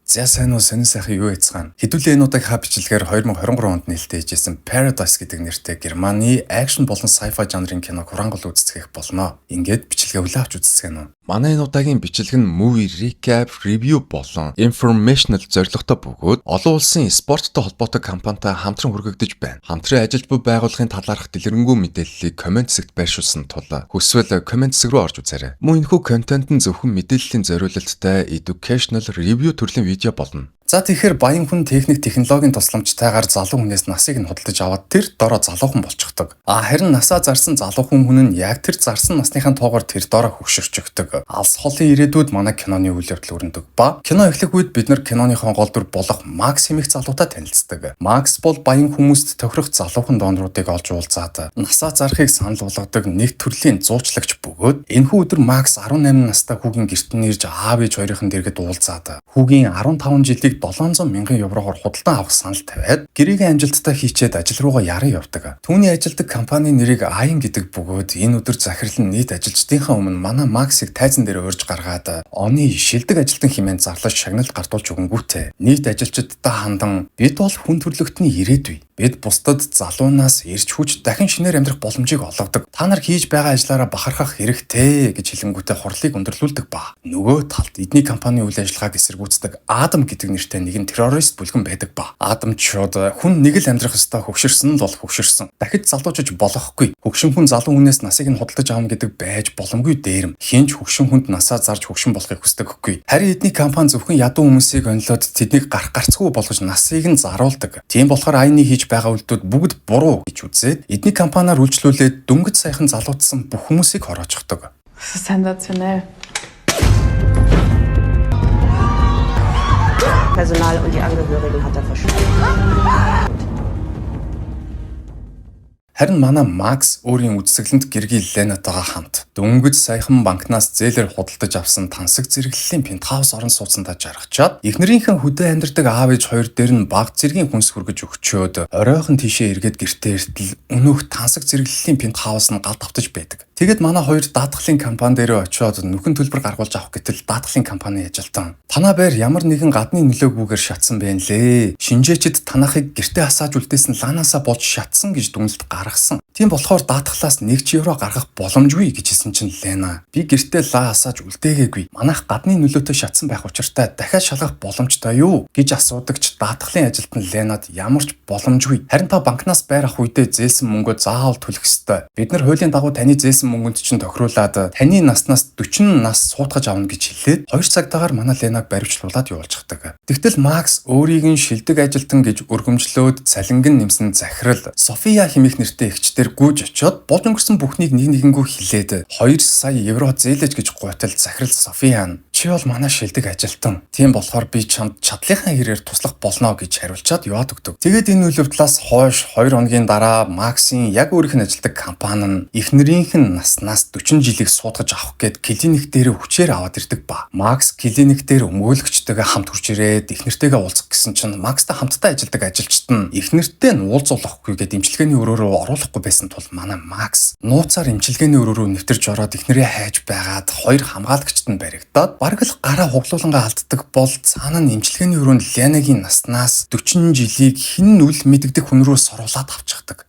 За сайн уу, сонин сайхан юу яцгаана. Хэдүүлээ энэ удаагийн бичлэгээр 2023 онд нээлттэй хийжсэн Paradise гэдэг нэртэй Германы акшн болон sci-fi жанрын киног хураангуй үздэсгэх болно. Ингээд бичлэгээ хүлээн авч үздэсгэнэ үү. Манай энэ удаагийн бичлэг нь movie recap, review болон informational зорилготой бөгөөд олон улсын спорттой холбоотой компанитай хамтран хүргэгдэж байна. Хамтран ажиллаж буй байгууллагын талаарх дэлгэрэнгүй мэдээллийг комент хэсэгт байршуулсан тул хүсвэл комент хэсэг рүү орж үзээрэй. Мөн энэхүү контент нь зөвхөн мэдээллийн зориулалттай educational review төрлийн видео болно. За тэгэхээр баян хүн технологийн тусламжтайгаар залуу хүнээс насыг нь худалдаж аваад тэр дороо залуухан болчихдог. Харин насаа зарсан залуухан хүн нь яг тэр зарсан насныхаа тоогоор тэр дороо хөгшөрчөгдөг. Алс холын ирээдүйд манай киноны үйл явдал өрнөдөг ба кино эхлэх үед бид нар киноныхон гол дүр болох Макс хэмээх залуутай танилцдаг. Макс бол баян хүмүүст тохирох залуухан доноруудыг олж уулзаад насаа зарахыг санал болгодог нэг төрлийн зуучлагч бөгөөд энэхүү өдөр Макс 18 настай хүүгийн гэрт нь ирж аав ээж хоёрын дэргэд уулзаад хүүгийн 15 жилийг 700 мянган евроор худалдан авах санал тавиад гэрээгээ амжилттай хийчээд ажил руугаа яран явдаг. Түүний ажилдаг компани нэрийг Айн гэдэг бөгөөд энэ өдөр захирал нь нийт ажилчдынхаа өмнө манай Максыг тайзан дээр урьж гаргаад оны шилдэг ажилтан хэмээн зарлаж шагналд гартуулж өгөнгүүтээ нийт ажилчдтай хандан бид бол хүн төрлөختний ирээдүй. Бид бусдад залуунаас ирж хүч дахин шинээр амьдрах боломжийг олгодог. Та нар хийж байгаа ажлаараа бахархах хэрэгтэй гэж хэлэнгүүтээ хурлыг өндөрлүүлдэг ба нөгөө талд эдний компани үйл ажиллагааг эсэргүүцдэг Адам гэдэг нэртэй нэгэн террорист бүлгэн байдаг ба Адам чод хүн нэг л амьдрах ёстой хөгшөрсөн нь бол хөгшөрсөн. Дахид залуужиж болохгүй. Хөгшин хүн залуу хүнээс насыг нь худалдаж аавна гэдэг байж боломгүй дээрэм. Хинч хөгшин хүнд насаа зарж хөгшин болохыг хүсдэггүй. Харин эдний компани зөвхөн ядуу хүмүүсийг онилоод тэднийг гарцгүй болгож насыг нь заруулдаг. Тийм болохоор Айны хийж байгаа үйлдэлүүд бүгд буруу гэж үзээд эдний компаниар үйлчлүүлээд дөнгөж саяхан залуутсан бүх хүмүүсийг хороочдог. Sensationell. Personal und die Angehörigen hat er verschwunden. Харин манай Макс өөрийн үзэсгэлэнт гэргий Ленатагаа хамт дөнгөж саяхан банкнаас зээлээр худалдаж авсан тансаг зэрэглэлийн пентхаус орон сууцандаа жаргачаад эхнэрийнхээ хөдөө амьдардаг аав ээж хоёр дээр нь баг зэргийн хүнс хүргэж өгчөөд оройхон тийшээ эргээд гэртээ иртэл өнөөх тансаг зэрэглэлийн пентхаус нь гал давтаж байдаг. Тэгэд манай хоёр даатгалын компани дээр очиод нүхэн төлбөр гаргуулж авах гэтэл даатгалын компани ажилтан танаа байр ямар нэгэн гадны нөлөөгүйгээр шатсан байна лээ. Шинжээчид танахыг гэртээ асааж үлдээсэн ланаасаа болж шатсан гэж дүгнэлт гаргасан. Тийм болохоор даатгалаас 1 евро гаргах боломжгүй гэж хэлсэн чинь Лена би гэртээ лаа асааж үлдээгээгүй. Манайх гадны нөлөөтэй шатсан байх учиртай дахиад шалгах боломжтой юу гэж асуудагч даатгалын ажилтан Ленад ямар ч боломжгүй. Харин та банкнаас байр авах үедээ зээлсэн мөнгөө заавал төлөх ёстой. Бид нар хуулийн дагуу таны зээлсэн мөнгөнд чинь тохируулаад таны наснаас 40 нас суутгаж авна гэж хэлээд 2 цагтаагаар манай Ленаг баривчлуулаад явуулчихдаг. Тэгтэл Макс өөрийг нь шилдэг ажилтан гэж өргөмжлөөд цалинган нэмсэн захирал София хэмээх нэртэй эгчдэр гүйж очиод болж өнгөрсөн бүхнийг нэгнгүү хэлээд 2 сая евро зээлэж гэж гуйтал захирал София нь чи бол манай шилдэг ажилтан. Тийм болохоор би чамд чадлынхаа хэрээр туслах болно гэж хариулчаад яваад өгдөг. Тэгээд энэ үйл явдлаас хойш 2 хоногийн дараа Максийн яг өөрийнх нь ажилдаг компани нь эхнэрийнх нь наснаас 40 жилийг суудгаж авах гээд клиник дээр хүчээр аваад ирдэг ба Макс клиник дээр өмгөөлөгчтэйгээ хамт хурж ирээд эхнэртэйгээ уулзах гэсэн чинь Макстай хамтдаа ажилдаг ажилчид нь эхнэртэй нь уулзуулахгүй гээд эмчилгээний өрөө рүү оруулахгүй байсан тул манай Макс нууцаар эмчилгээний өрөө рүү нэвтэрж ороод эхнэрээ хайж байгаад 2 хамгаалагчд нь баригдаад бараг л гараа хуглуулангаа алддаг бол цаана нь эмчилгээний өрөөнд Ленагийн наснаас 40 жилийг хэн нүл мэддэг хүн рүү соруулаад авчихдаг.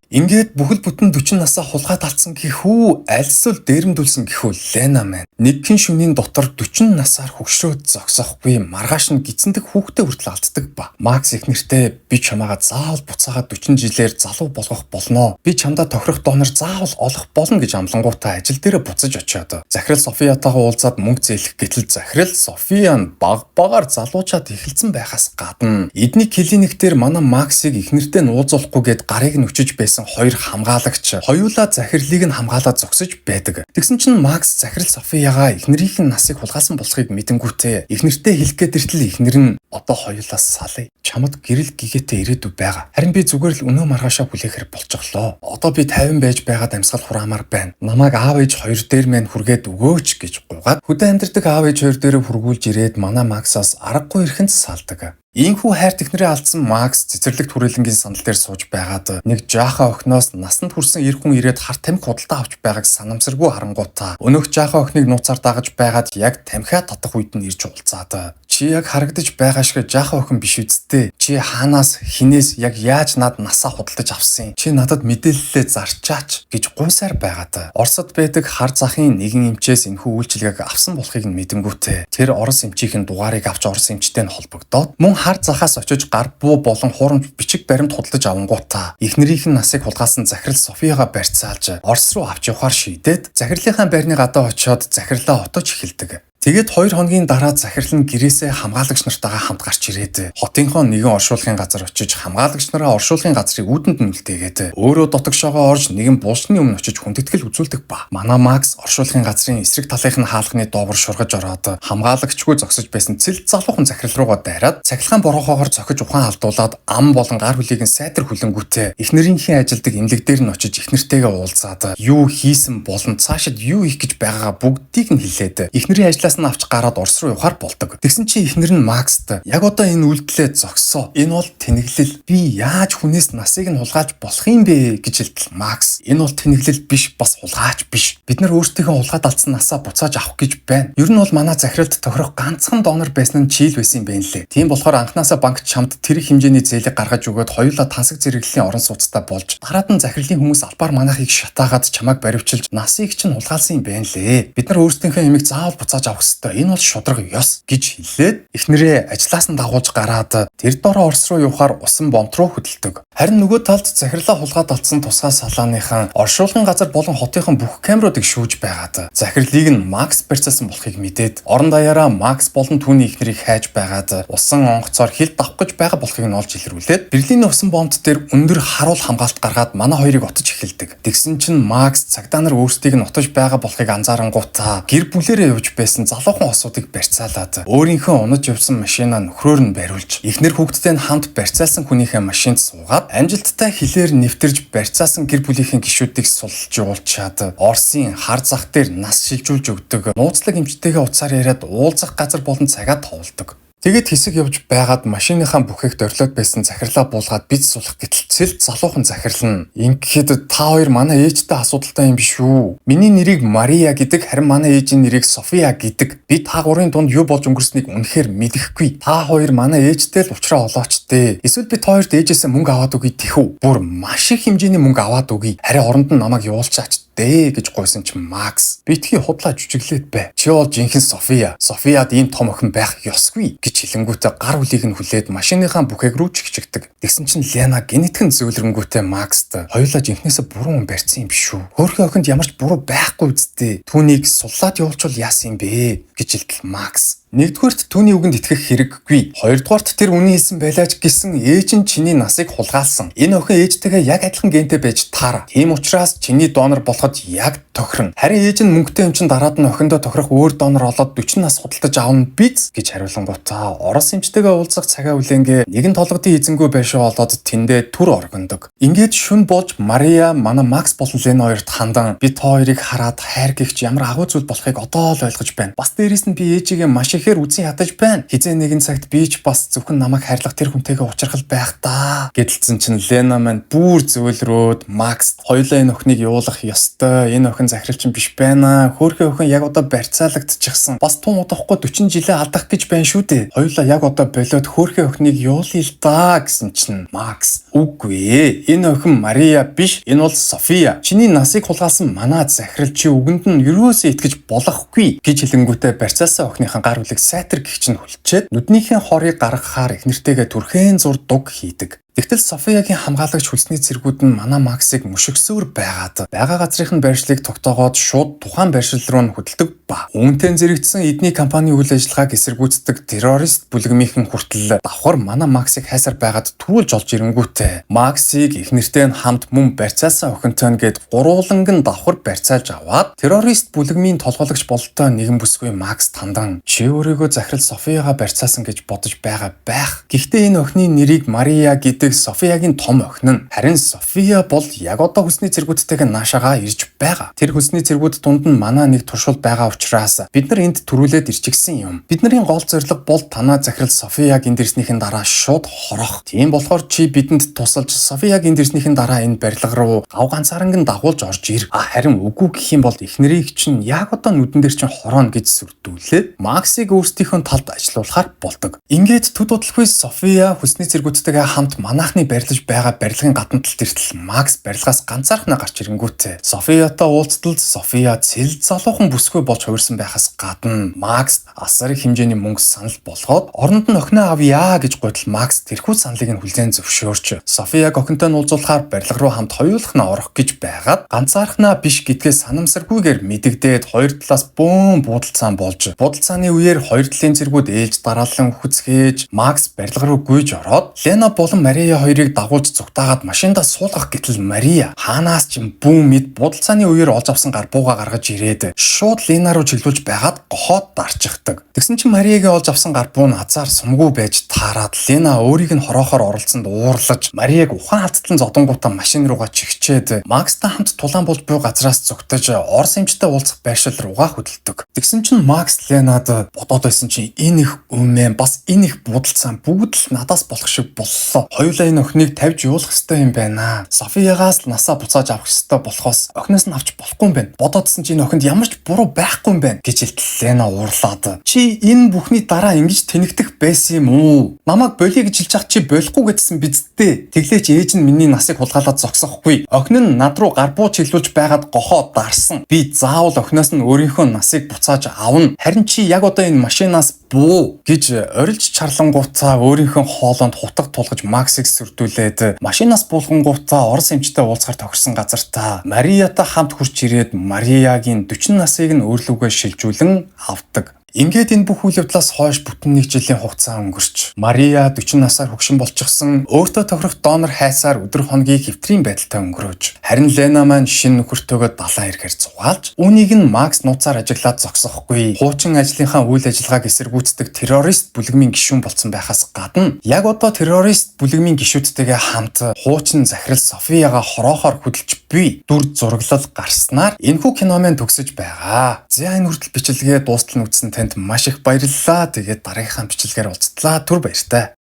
Ингээд бүхэл бүтэн 40 насаа хулгайд алдсан гэхүү альсвал дээрэмдүүлсэн гэхүү Лена маань нэг хэн шөнийн дотор 40 насаар хөгшрөөд зогсохгүй маргааш нь гидсэндэг хүүхдээ хүртэл алддаг ба Макс ихнэртэй би чамаагаа заавал буцаагаад 40 жилээр залуу болгох болно. Би чамдаа тохирох донор заавал олох болно гэж амлангуудаа ажил дээрээ буцаж очиод захирал Софиятайгаа уулзаад мөнгө зээлэх гэтэл захирал София нь багаар залуучаад эхэлсэн байхаас гадна эдний клиник дээр манай Максыг ихнэртэй нь уулзуулахгүйгээд гарыг нь өчөж байсан байсан хоёр хамгаалагч хоёулаа захирлыг нь хамгаалаад зогсож байдаг. Тэгсэн чинь Макс захирал Софияга эхнэрийнх нь насыг хулгайсан болохыг мэдэнгүүтээ эхнэртэй хэлэх гээд иртэл эхнэр нь одоо хоёулаа салъя. Чамд гэрэл гэгээтэй ирээдүй байгаа. Харин би зүгээр л өнөө маргаашаа хүлээхэр болчихлоо. Одоо би 50 байж байгаад амьсгал хураамаар байна. Намайг аав ээж хоёр дээр мэн хүргээд өгөөч гэж гуйгаад хөдөө амьдардаг аав ээж хоёр дээр хүргүүлж ирээд манай Максаас аргагүй ирэхэнд салдаг. Ийхүү хайр технэрээ алдсан Макс цэцэрлэгт хүрээлэнгийн сандал дээр сууж байгаад нэг жаахан охиноос насанд хүрсэн эр хүн ирээд хар тамхи худалдаа авч байгааг санамсаргүй харангуйтаа өнөөх жаахан охиныг нууцаар дагаж байгаад яг тамхиа татах үед нь ирж уулзаад чи яг харагдаж байгаа шиг жаахан охин биш үсттэй. Чи хаанаас хинээс яг яаж над насаа худалдаж авсан? Чи надад мэдээлэлээ зарчаач гэж гуйсаар байгаад. Оросд байдаг хар захын нэгэн эмчээс энэхүү үйлчилгээг авсан болохыг нь мэдэнгүүтээ тэр орос эмчийн дугаарыг авч орос эмчтэй нь холбогдоод мөн хар захаас очиж гар буу болон хуурамч бичиг баримт худалдаж авангуудаа эхнэрийнх нь насыг хулгайсан захирал Софияга барьцаалж Орос руу авч явахаар шийдээд захирлынхаа байрны гадаа очиод захирлаа отож эхэлдэг. Тэгээд 2 хоногийн дараа захирал нь гэрээсээ хамгаалагч нартайгаа хамт гарч ирээд хотынхоо нэгэн оршуулгын газар очиж хамгаалагч нараа оршуулгын газрыг үүдэнд нь үлдээгээд өөрөө дотогшоогоо орж нэгэн булшны өмнө очиж хүндэтгэл үзүүлдэг ба. Манай Макс оршуулгын газрын эсрэг талынх нь хаалганы доогор шургаж ороод хамгаалагчгүй зогсож байсан цэл залуухан захирал руугаа дайраад цахилгаан борохоогоор цохиж ухаан алдуулаад ам болон гар хүлийг нь сайтар хүлэнгүүтээ эхнэрийнхээ ажилдаг эмнэлэг дээр нь очиж эхнэртэйгээ уулзаад юу хийсэн болон цаашид юу хийх гэж байгаагаа бүгдийг нь хэлээд эхнэрийн ажлаас нь авч гараад Орос руу явахаар болдог. Тэгсэн чи эхнэр нь Макст яг одоо энэ үйлдэлээ зогсоо. Энэ бол тэнэглэл. Би яаж хүнээс насыг нь хулгайлж болох юм бэ гэж хэлтэл Макс. Энэ бол тэнэглэл биш, бас хулгайч биш. Бид нар өөрсдийнхөө хулгайд алдсан насаа буцааж авах гэж байна. Ер нь бол манай захиралд тохирох ганцхан донор байсан нь чийл байсан юм байна лээ. Тийм болохоор анхнаасаа банк чамд тэр их хэмжээний зээлийг гаргаж өгөөд хоёулаа тансаг зэрэглэлийн орон сууцтай болж дараад нь захирлын хүмүүс албаар манайхыг шатаагаад чамайг баривчилж насыг чинь хулгайлсан юм байна лээ. Бид нар өөрсдийнхөө ямиг заавал буцааж авах ёстой. Энэ бол шудраг ёс гэж хэлээд эхнэрээ ажлаас нь дагуулж гараад тэр дороо Орос руу явахаар усан бомт руу хөдөлдөг. Харин нөгөө талд захирлаа хулгайд алдсан тусгай салааныхан оршуулгын газар болон хотынхон бүх камеруудыг шүүж байгаад захирлыг нь Макс барьцаасан болохыг мэдээд орон даяараа Макс болон түүний эхнэрийг хайж байгаад усан онгоцоор хил давх гэж байгаа болохыг нь олж илрүүлээд Берлиний усан бомт дээр өндөр харуул хамгаалалт гаргаад манай хоёрыг отож эхэлдэг. Тэгсэн чинь Макс цагдаа нар өөрсдийг нь отож байгаа болохыг анзаарангуудаа гэр бүлээрээ явж байсан залуухан осуудыг барьцаалаад өөрийнхөө унаж явсан машинаа нөхрөөр нь бариулж эхнэр хүүхдтэй нь хамт барьцаалсан хүнийхээ машинд суугаад амжилттай хилээр нэвтэрж барьцаасан гэр бүлийнхэн гишүүдийг сулж явуулчаад Оросын хар зах дээр нас шилжүүлж өгдөг. Нууцлаг эмчтэйгээ уцаар яриад уулзах газар болон цагаа товолдог. Тэгээд хэсэг явж байгаад машиныхаа бүхээгт орлоод байсан захирлаа буулгаад биз сулах гэтэл цэл залуухан захирал нь ингэхэд та хоёр манай ээжтэй асуудалтай юм биш үү? Миний нэрийг Мария гэдэг, харин манай ээжийн нэрийг София гэдэг. Би та гурийн дунд юу болж өнгөрснийг үнэхээр мэдэхгүй. Та хоёр манай ээжтэй л уулзраа олооч дээ. Эсвэл би та хоёрт ээжээсээ мөнгө аваад өгье тэхүү. Бүр маш их хэмжээний мөнгө аваад өгье. Харин оронд нь намайг явуулчаач гэж гойсон чинь Макс битгий худлаа жүжиглээд бай. Чи бол жинхэнэ София. Софияд ийм том охин байх ёсгүй гэж хэлэнгүүтээ гар хүлийг нь хүлээд машиныхаа бүхээг рүү чигчигдэг. Тэгсэн чинь Лена генетикэн зөөлрөнгүүтээ Макст хоёулаа жинхнээсээ буруу хүн барьсан юм биш үү? Хөөрхөн охинд ямарч буруу байхгүй үсттэй. Түүнийг суллаад явуулчвал яасан юм бэ гэж хэлтэл Макс. Нэгдүгээрт түүний үгэнд итгэх хэрэггүй. Хоёрдугаарт тэр үний хэлсэн байлаач гэсэн ээж нь чиний насыг хулгайлсан. Энэ охин ээжтэйгээ яг адилхан гентэй байж таараа. Тийм учраас чиний донор болоход яг тохирно. Харин ээж нь мөнгөтэй юм чин дараад нь охиндоо тохирох өөр донор олоод 40 нас худалдаж аавна биз гэж хариулангуудаа Орос эмчтэйгээ уулзах цагаа үлээнгээ нэгэн толгодын эзэнгүй байшаа олоод тэндээ түр оргондog. Ингээд шүн болж Мария манай Макс болон Лена хоёрт хандан би та хоёрыг хараад хайр гихч ямар агуу зүйл болохыг одоо л ойлгож байна. Бас дээрэс нь би ээжигээ маш ихээр үзэн ядаж байна. Хизээ нэгэн цагт би ч бас зөвхөн намайг хайрлах тэр хүнтэйгээ уулзрах байх та. Гэдэлцэн чинь Лена маань бүр зөөлрөөд Макс хоёулаа энэ охиныг явуулах ёстой. Энэ охин захирал чинь биш байна. Хөөрхөн охин яг одоо барьцаалагдчихсан. Бас тун удахгүй 40 жилээ алдах гэж байна шүү дээ. Хоёулаа яг одоо болоод хөөрхөн охиныг явуулъя л да гэсэн чинь Макс үгүй ээ. Энэ охин Мария биш. Энэ бол София. Чиний насыг хулгайлсан манай захирал чи үгэнд нь юусоо итгэж болохгүй гэж хэлэнгүүтээ барьцаалсан охиныхаа гар хүлийг сайтар гихч нь хүлчээд нүднийхээ хорыг гаргахаар эхнэртэйгээ түрхэн зур дуг хийдэг. Тэгтэл Софиягийн хамгаалагч хүлсний цэргүүд нь манай Максыг мөшөгсөөр байгаад байгаа газрын байршлыг тогтоогоод шууд тухайн байршил руу нь хөдөлдөг ба үүнтэй зэрэгцсэн эдний компани үйл ажиллагааг эсэргүүцдэг террорист бүлэгмийнхэн хүртэл давхар манай Максыг хайсаар байгаад төрүүлж олж ирэнгүүтээ Максыг их нэртэй нь хамт мөн барьцаасан охинтой нь гээд гурвууланган давхар барьцаалж аваад террорист бүлэгмийн толгойгч бололтой нэгэн бүсгүй Макс тандан чи өөрийгөө захирал Софияга барьцаасан гэж бодож байгаа байх. Гэхдээ энэ охины нэрийг Мария гэдэг Софиягийн том охин нь. Харин София бол яг одоо хүсний цэргүүдтэйгээ наашаага ирж байгаа. Тэр хүсний цэргүүд дунд нь манай нэг туршил байгаа учраас бид нар энд төрүүлээд ирчихсэн юм. Бидний гол зорилго бол танаа захирал Софияг энд ирснийхэн дараа шууд хорох. Тийм болохоор чи бидэнд тусалж Софияг энд ирснийхэн дараа энэ барилга руу гав ганцааранган дагуулж орж ир. Харин үгүй гэх юм бол их нэрийг чинь яг одоо нүдэн дээр чинь хорооно гэж сүрдүүлээд Максыг өөрсдийнхөө талд ажилуулахаар болдог. Ингээд төд удалгүй София хүсний цэргүүдтэйгээ хамт манайхны барилж байгаа барилгын гадна талд иртэл Макс барилгаас ганцаархнаа гарч ирэнгүүтээ Софиятай уулзталд София цэл залуухан бүсгүй болж хувирсан байхаас гадна Макс асар их хэмжээний мөнгө санал болгоод оронд нь охиноо авъя гэж гуйтал Макс тэрхүү саналыг нь хүлээн зөвшөөрч Софияг охинтой нь уулзуулахаар барилга руу хамт хоёулахнаа орох гэж байгаад ганцаархнаа биш гэдгээ санамсаргүйгээр мэдэгдээд хоёр талаас бөөн буудалцаан болж буудалцааны үеэр хоёр талын цэргүүд ээлж дараалан хүцгээж Макс барилга руу гүйж ороод Лена болон Мария хоёрыг дагуулж зүгтаагаад машиндаа суулгах гэтэл Мария хаанаас ч бүүн мэд буудалцааны үеэр олж авсан гарбууга гаргаж ирээд шууд Лена руу чиглүүлж байгаад гохоод дарчихдаг. Тэгсэн чинь Мариягийн олж авсан гарбуу нь азар сумгүй байж таарад Лена өөрийг нь хороохоор оролцсонд уурлаж Марияг ухаан хацтлан зодонгуудаа машин руугаа чигчээд Макстай хамт тулаан болж буй газраас зүгтэж Орос эмчтэй уулзах байршил руугаа хөдөлдөг. Тэгсэн чинь Макс Ленад бодоод байсан чинь энэ их өмнө бас энэ их буудалцаан бүгд л надаас болох шиг боллоо. Хоёулаа энэ охиныг тавьж явуулах хэрэгтэй юм байна. Софиягаас л насаа буцааж авах хэрэгтэй болохоос охиноос нь авч болохгүй юм байна. Бодоодсэн чинь энэ охинд ямар ч буруу байхгүй юм байна гэж хэлтэл Лена уурлаад. Чи энэ бүхний дараа ингэж тэнэгдэх байсан юм уу? Намайг болиё гэж хэлж ах чи болохгүй гэдсэн биз дээ. Тэглээч ээж нь миний насыг хулгайлаад зогсохгүй. Охин нь над руу гарбуу чиглүүлж байгаад гохоо дарсан. Би заавал охиноос нь өөрийнхөө насыг буцааж авна. Харин чи яг одоо энэ машинаас буу гэж орилж чарлангуутаа өөрийнхөө хоолоонд хутаг тулгаж Максыг сүрдүүлээд машинаас буулгангуутаа Орос эмчтэй уулзахаар тохирсон газартаа Мариятай хамт хурч ирээд Мариягийн 40 насыг нь өөрлөгөө шилжүүлэн авдаг. Ингээд энэ бүх үйл явдлаас хойш бүтэн 1 жилийн хугацаа өнгөрч Мария 40 насаар хөгшин болчихсон өөртөө тохирох донор хайсаар өдөр хоногийг хэвтрийн байдалтай өнгөрөөж харин Лена маань шинэ нөхөртөөгөө далайн ирэхээр зугаалж үүнийг нь Макс нууцаар ажиглаад зогсохгүй хуучин ажлынхаа үйл ажиллагааг эсэргүүцдэг террорист бүлэгмийн гишүүн болсон байхаас гадна яг одоо террорист бүлэгмийн гишүүдтэйгээ хамт хуучин захирал Софияга хороохоор хөдөлж буй дүр зураглал гарснаар энэхүү киномын төгсөж байгаа. За энэ хүртэл бичлэгээ дуустал нь үзсэн танд маш их баярлалаа. Тэгээд дараагийнхаа бичлэгээр уулзтлаа. Түр баяртай.